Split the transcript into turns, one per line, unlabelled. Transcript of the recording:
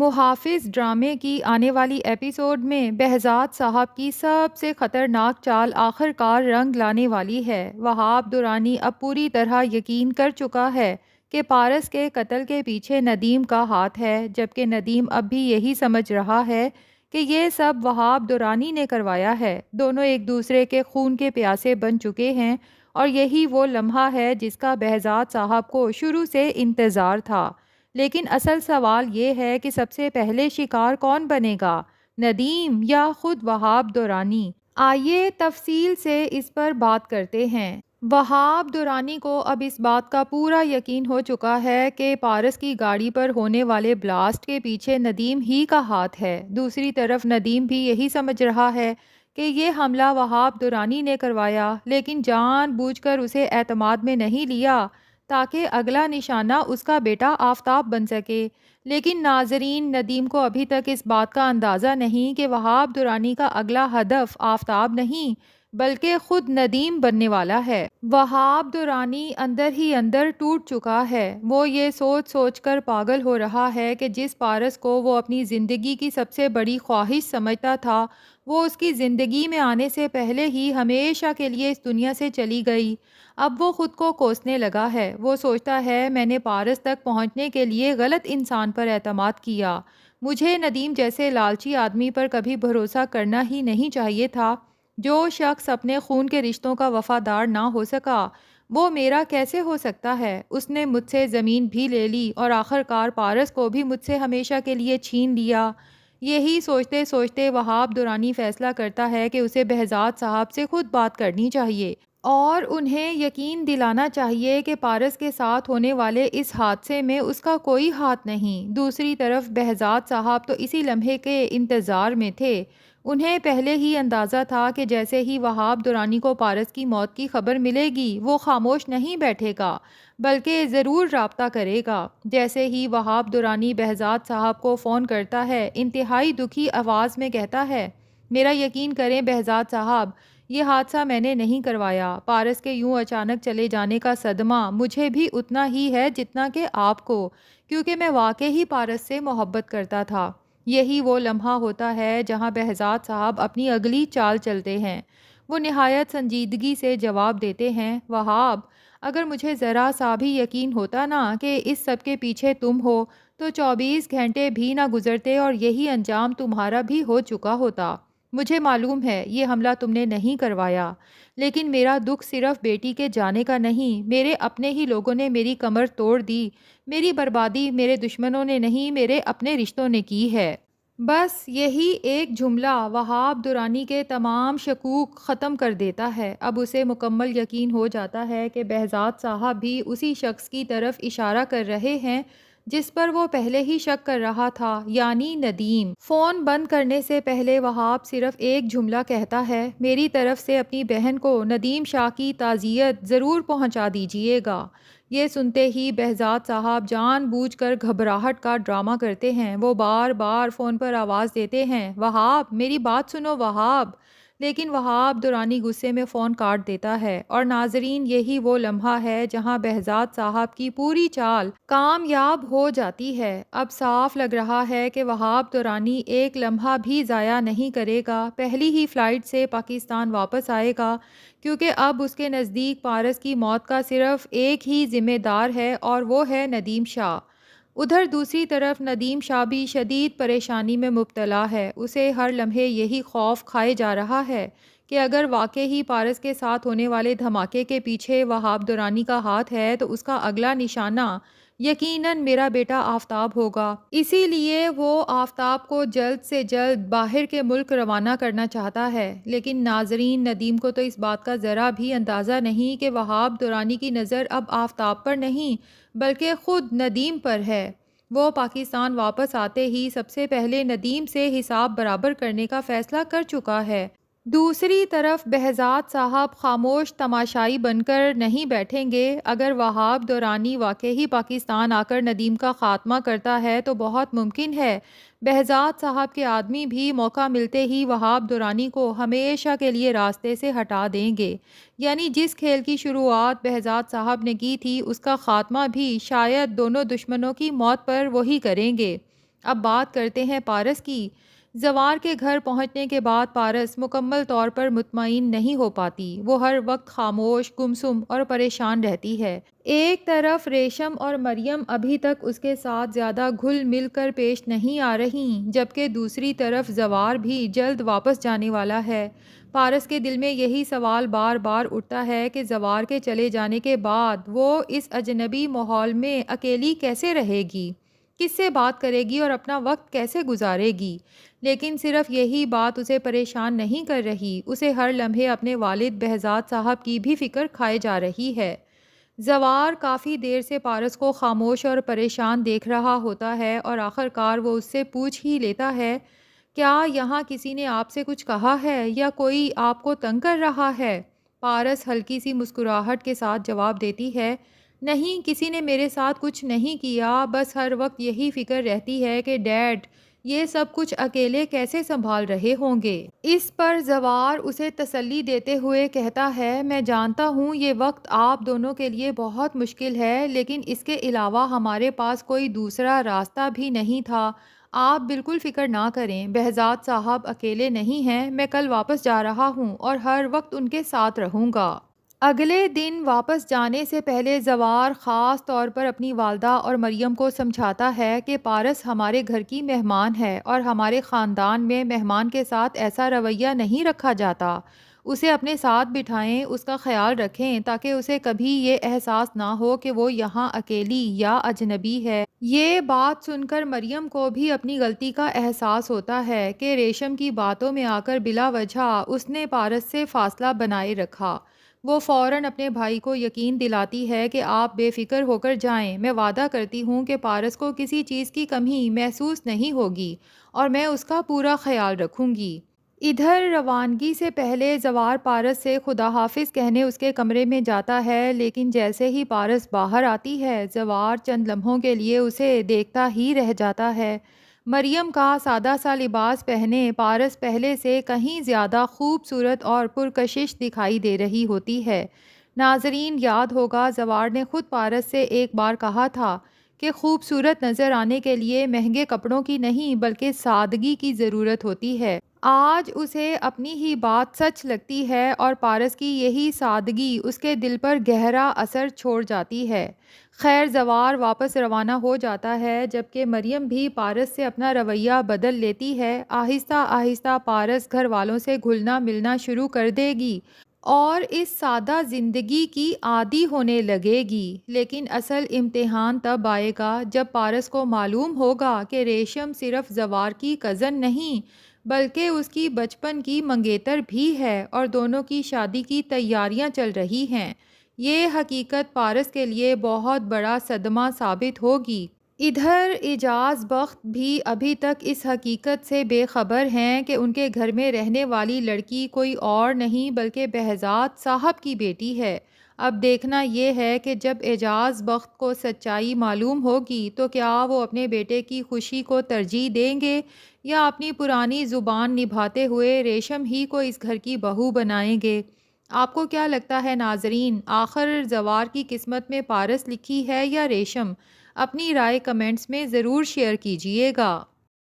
محافظ ڈرامے کی آنے والی ایپیسوڈ میں بہزاد صاحب کی سب سے خطرناک چال آخر کار رنگ لانے والی ہے۔ وہاب درانی اب پوری طرح یقین کر چکا ہے کہ پارس کے قتل کے پیچھے ندیم کا ہاتھ ہے، جبکہ ندیم اب بھی یہی سمجھ رہا ہے کہ یہ سب وہاب درانی نے کروایا ہے۔ دونوں ایک دوسرے کے خون کے پیاسے بن چکے ہیں اور یہی وہ لمحہ ہے جس کا بہزاد صاحب کو شروع سے انتظار تھا۔ لیکن اصل سوال یہ ہے کہ سب سے پہلے شکار کون بنے گا، ندیم یا خود وہاب درانی؟ آئیے تفصیل سے اس پر بات کرتے ہیں۔ وہاب درانی کو اب اس بات کا پورا یقین ہو چکا ہے کہ پارس کی گاڑی پر ہونے والے بلاسٹ کے پیچھے ندیم ہی کا ہاتھ ہے۔ دوسری طرف ندیم بھی یہی سمجھ رہا ہے کہ یہ حملہ وہاب درانی نے کروایا، لیکن جان بوجھ کر اسے اعتماد میں نہیں لیا تاکہ اگلا نشانہ اس کا بیٹا آفتاب بن سکے۔ لیکن ناظرین، ندیم کو ابھی تک اس بات کا اندازہ نہیں کہ وہاب درانی کا اگلا ہدف آفتاب نہیں بلکہ خود ندیم بننے والا ہے۔ وہاب درانی اندر ہی اندر ٹوٹ چکا ہے۔ وہ یہ سوچ سوچ کر پاگل ہو رہا ہے کہ جس پارس کو وہ اپنی زندگی کی سب سے بڑی خواہش سمجھتا تھا، وہ اس کی زندگی میں آنے سے پہلے ہی ہمیشہ کے لیے اس دنیا سے چلی گئی۔ اب وہ خود کو کوسنے لگا ہے۔ وہ سوچتا ہے، میں نے پارس تک پہنچنے کے لیے غلط انسان پر اعتماد کیا۔ مجھے ندیم جیسے لالچی آدمی پر کبھی بھروسہ کرنا ہی نہیں چاہیے تھا۔ جو شخص اپنے خون کے رشتوں کا وفادار نہ ہو سکا، وہ میرا کیسے ہو سکتا ہے؟ اس نے مجھ سے زمین بھی لے لی اور آخر کار پارس کو بھی مجھ سے ہمیشہ کے لیے چھین لیا۔ یہی سوچتے سوچتے وہاب درانی فیصلہ کرتا ہے کہ اسے بہزاد صاحب سے خود بات کرنی چاہیے اور انہیں یقین دلانا چاہیے کہ پارس کے ساتھ ہونے والے اس حادثے میں اس کا کوئی ہاتھ نہیں۔ دوسری طرف بہزاد صاحب تو اسی لمحے کے انتظار میں تھے۔ انہیں پہلے ہی اندازہ تھا کہ جیسے ہی وہاب درانی کو پارس کی موت کی خبر ملے گی، وہ خاموش نہیں بیٹھے گا بلکہ ضرور رابطہ کرے گا۔ جیسے ہی وہاب درانی بہزاد صاحب کو فون کرتا ہے، انتہائی دکھی آواز میں کہتا ہے، میرا یقین کریں بہزاد صاحب، یہ حادثہ میں نے نہیں کروایا۔ پارس کے یوں اچانک چلے جانے کا صدمہ مجھے بھی اتنا ہی ہے جتنا کہ آپ کو، کیونکہ میں واقعی ہی پارس سے محبت کرتا تھا۔ یہی وہ لمحہ ہوتا ہے جہاں بہزاد صاحب اپنی اگلی چال چلتے ہیں۔ وہ نہایت سنجیدگی سے جواب دیتے ہیں، وہاب، اگر مجھے ذرا سا بھی یقین ہوتا نا کہ اس سب کے پیچھے تم ہو تو 24 گھنٹے بھی نہ گزرتے اور یہی انجام تمہارا بھی ہو چکا ہوتا۔ مجھے معلوم ہے یہ حملہ تم نے نہیں کروایا، لیکن میرا دکھ صرف بیٹی کے جانے کا نہیں، میرے اپنے ہی لوگوں نے میری کمر توڑ دی۔ میری بربادی میرے دشمنوں نے نہیں، میرے اپنے رشتوں نے کی ہے۔ بس یہی ایک جملہ وہاب درانی کے تمام شکوک ختم کر دیتا ہے۔ اب اسے مکمل یقین ہو جاتا ہے کہ بہزاد صاحب بھی اسی شخص کی طرف اشارہ کر رہے ہیں جس پر وہ پہلے ہی شک کر رہا تھا، یعنی ندیم۔ فون بند کرنے سے پہلے وہاب صرف ایک جملہ کہتا ہے، میری طرف سے اپنی بہن کو ندیم شاہ کی تعزیت ضرور پہنچا دیجیے گا۔ یہ سنتے ہی بہزاد صاحب جان بوجھ کر گھبراہٹ کا ڈرامہ کرتے ہیں۔ وہ بار بار فون پر آواز دیتے ہیں، وہاب، میری بات سنو وہاب، لیکن وہاب درانی غصے میں فون کاٹ دیتا ہے۔ اور ناظرین، یہی وہ لمحہ ہے جہاں بہزاد صاحب کی پوری چال کامیاب ہو جاتی ہے۔ اب صاف لگ رہا ہے کہ وہاب درانی ایک لمحہ بھی ضائع نہیں کرے گا، پہلی ہی فلائٹ سے پاکستان واپس آئے گا، کیونکہ اب اس کے نزدیک پارس کی موت کا صرف ایک ہی ذمہ دار ہے اور وہ ہے ندیم شاہ۔ ادھر دوسری طرف ندیم شاہ بھی شدید پریشانی میں مبتلا ہے۔ اسے ہر لمحے یہی خوف کھائے جا رہا ہے کہ اگر واقعی ہی پارس کے ساتھ ہونے والے دھماکے کے پیچھے وہاب درانی کا ہاتھ ہے تو اس کا اگلا نشانہ یقیناً میرا بیٹا آفتاب ہوگا۔ اسی لیے وہ آفتاب کو جلد سے جلد باہر کے ملک روانہ کرنا چاہتا ہے۔ لیکن ناظرین، ندیم کو تو اس بات کا ذرا بھی اندازہ نہیں کہ وہاب درانی کی نظر اب آفتاب پر نہیں بلکہ خود ندیم پر ہے۔ وہ پاکستان واپس آتے ہی سب سے پہلے ندیم سے حساب برابر کرنے کا فیصلہ کر چکا ہے۔ دوسری طرف بہزاد صاحب خاموش تماشائی بن کر نہیں بیٹھیں گے۔ اگر وہاب درانی واقعی پاکستان آ کر ندیم کا خاتمہ کرتا ہے تو بہت ممکن ہے بہزاد صاحب کے آدمی بھی موقع ملتے ہی وہاب درانی کو ہمیشہ کے لیے راستے سے ہٹا دیں گے۔ یعنی جس کھیل کی شروعات بہزاد صاحب نے کی تھی، اس کا خاتمہ بھی شاید دونوں دشمنوں کی موت پر وہی کریں گے۔ اب بات کرتے ہیں پارس کی۔ زوار کے گھر پہنچنے کے بعد پارس مکمل طور پر مطمئن نہیں ہو پاتی۔ وہ ہر وقت خاموش، گمسم اور پریشان رہتی ہے۔ ایک طرف ریشم اور مریم ابھی تک اس کے ساتھ زیادہ گھل مل کر پیش نہیں آ رہیں، جبکہ دوسری طرف زوار بھی جلد واپس جانے والا ہے۔ پارس کے دل میں یہی سوال بار بار اٹھتا ہے کہ زوار کے چلے جانے کے بعد وہ اس اجنبی ماحول میں اکیلی کیسے رہے گی، کس سے بات کرے گی اور اپنا وقت کیسے گزارے گی۔ لیکن صرف یہی بات اسے پریشان نہیں کر رہی، اسے ہر لمحے اپنے والد بہزاد صاحب کی بھی فکر کھائے جا رہی ہے۔ زوار کافی دیر سے پارس کو خاموش اور پریشان دیکھ رہا ہوتا ہے اور آخرکار وہ اس سے پوچھ ہی لیتا ہے، کیا یہاں کسی نے آپ سے کچھ کہا ہے یا کوئی آپ کو تنگ کر رہا ہے؟ پارس ہلکی سی مسکراہٹ کے ساتھ جواب دیتی ہے، نہیں، کسی نے میرے ساتھ کچھ نہیں کیا، بس ہر وقت یہی فکر رہتی ہے کہ ڈیڈ یہ سب کچھ اکیلے کیسے سنبھال رہے ہوں گے۔ اس پر زوار اسے تسلی دیتے ہوئے کہتا ہے، میں جانتا ہوں یہ وقت آپ دونوں کے لیے بہت مشکل ہے، لیکن اس کے علاوہ ہمارے پاس کوئی دوسرا راستہ بھی نہیں تھا۔ آپ بالکل فکر نہ کریں، بہزاد صاحب اکیلے نہیں ہیں، میں کل واپس جا رہا ہوں اور ہر وقت ان کے ساتھ رہوں گا۔ اگلے دن واپس جانے سے پہلے زوار خاص طور پر اپنی والدہ اور مریم کو سمجھاتا ہے کہ پارس ہمارے گھر کی مہمان ہے اور ہمارے خاندان میں مہمان کے ساتھ ایسا رویہ نہیں رکھا جاتا۔ اسے اپنے ساتھ بٹھائیں، اس کا خیال رکھیں تاکہ اسے کبھی یہ احساس نہ ہو کہ وہ یہاں اکیلی یا اجنبی ہے۔ یہ بات سن کر مریم کو بھی اپنی غلطی کا احساس ہوتا ہے کہ ریشم کی باتوں میں آ کر بلا وجہ اس نے پارس سے فاصلہ بنائے رکھا۔ وہ فوراً اپنے بھائی کو یقین دلاتی ہے کہ آپ بے فکر ہو کر جائیں، میں وعدہ کرتی ہوں کہ پارس کو کسی چیز کی کمی محسوس نہیں ہوگی اور میں اس کا پورا خیال رکھوں گی۔ ادھر روانگی سے پہلے زوار پارس سے خدا حافظ کہنے اس کے کمرے میں جاتا ہے، لیکن جیسے ہی پارس باہر آتی ہے زوار چند لمحوں کے لیے اسے دیکھتا ہی رہ جاتا ہے۔ مریم کا سادہ سا لباس پہنے پارس پہلے سے کہیں زیادہ خوبصورت اور پرکشش دکھائی دے رہی ہوتی ہے۔ ناظرین، یاد ہوگا زوار نے خود پارس سے ایک بار کہا تھا کہ خوبصورت نظر آنے کے لیے مہنگے کپڑوں کی نہیں بلکہ سادگی کی ضرورت ہوتی ہے۔ آج اسے اپنی ہی بات سچ لگتی ہے اور پارس کی یہی سادگی اس کے دل پر گہرا اثر چھوڑ جاتی ہے۔ خیر، زوار واپس روانہ ہو جاتا ہے جبکہ مریم بھی پارس سے اپنا رویہ بدل لیتی ہے۔ آہستہ آہستہ پارس گھر والوں سے گھلنا ملنا شروع کر دے گی اور اس سادہ زندگی کی عادی ہونے لگے گی۔ لیکن اصل امتحان تب آئے گا جب پارس کو معلوم ہوگا کہ ریشم صرف زوار کی کزن نہیں بلکہ اس کی بچپن کی منگیتر بھی ہے اور دونوں کی شادی کی تیاریاں چل رہی ہیں۔ یہ حقیقت پارس کے لیے بہت بڑا صدمہ ثابت ہوگی۔ ادھر اعجاز بخت بھی ابھی تک اس حقیقت سے بے خبر ہیں کہ ان کے گھر میں رہنے والی لڑکی کوئی اور نہیں بلکہ بہزاد صاحب کی بیٹی ہے۔ اب دیکھنا یہ ہے کہ جب اعجاز بخت کو سچائی معلوم ہوگی تو کیا وہ اپنے بیٹے کی خوشی کو ترجیح دیں گے یا اپنی پرانی زبان نبھاتے ہوئے ریشم ہی کو اس گھر کی بہو بنائیں گے؟ آپ کو کیا لگتا ہے ناظرین، آخر زوار کی قسمت میں پارس لکھی ہے یا ریشم؟ اپنی رائے کمنٹس میں ضرور شیئر کیجیے گا۔